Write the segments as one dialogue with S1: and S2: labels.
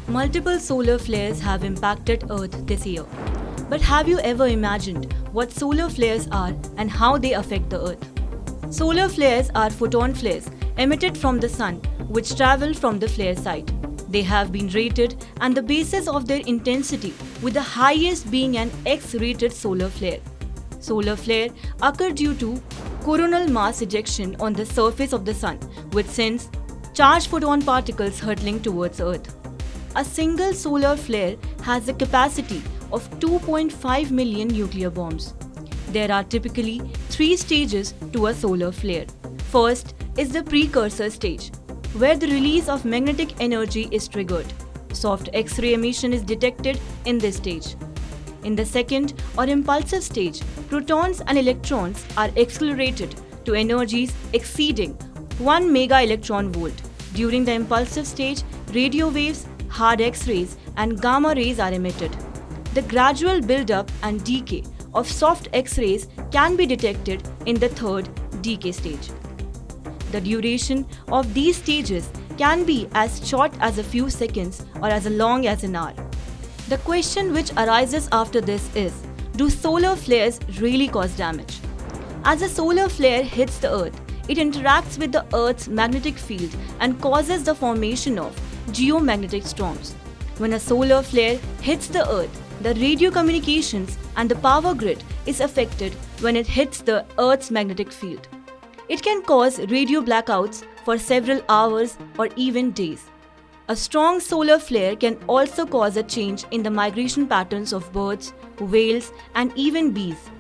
S1: Multiple solar flares have impacted Earth this year. But have you ever imagined what solar flares are and how they affect the Earth? Solar flares are photon flares emitted from the sun which travel from the flare site. They have been rated and the basis of their intensity, with the highest being an X-rated solar flare. Solar flare occur due to coronal mass ejection on the surface of the sun, which sends charged photon particles hurtling towards Earth. A single solar flare has the capacity of 2.5 million nuclear bombs. There are typically 3 stages to a solar flare. First is the precursor stage, where the release of magnetic energy is triggered. Soft X-ray emission is detected in this stage. In the second or impulsive stage, protons and electrons are accelerated to energies exceeding 1 mega electron volt. During the impulsive stage, radio waves, hard X-rays and gamma rays are emitted. The gradual build-up and decay of soft X-rays can be detected in the third decay stage. The duration of these stages can be as short as a few seconds or as long as an hour. The question which arises after this is, do solar flares really cause damage? As a solar flare hits the Earth, it interacts with the Earth's magnetic field and causes the formation of geomagnetic storms. When a solar flare hits the Earth, the radio communications and the power grid is affected when it hits the Earth's magnetic field. It can cause radio blackouts for several hours or even days. A strong solar flare can also cause a change in the migration patterns of birds, whales, and even bees.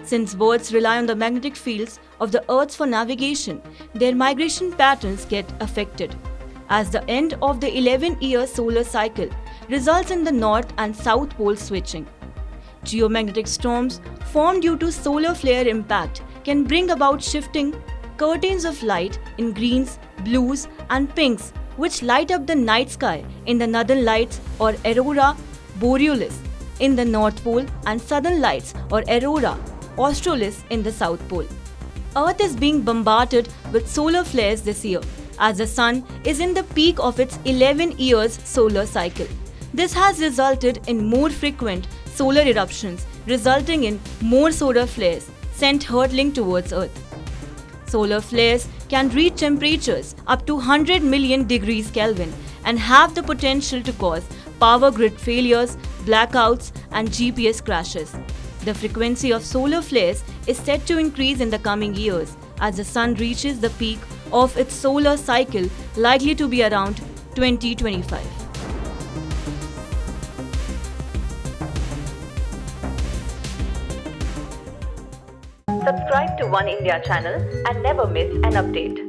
S1: Since birds rely on the magnetic fields of the Earth for navigation, their migration patterns get affected, as the end of the 11-year solar cycle results in the north and south pole switching. Geomagnetic storms formed due to solar flare impact can bring about shifting curtains of light in greens, blues, and pinks, which light up the night sky in the northern lights or aurora borealis in the North Pole and southern lights or aurora australis in the South Pole. Earth is being bombarded with solar flares this year, as the sun is in the peak of its 11 years solar cycle. This has resulted in more frequent solar eruptions, resulting in more solar flares sent hurtling towards Earth. Solar flares can reach temperatures up to 100 million degrees Kelvin and have the potential to cause power grid failures, blackouts, and GPS crashes. The frequency of solar flares is set to increase in the coming years as the sun reaches the peak of its solar cycle, likely to be around 2025.
S2: Subscribe to One India channel and never miss an update.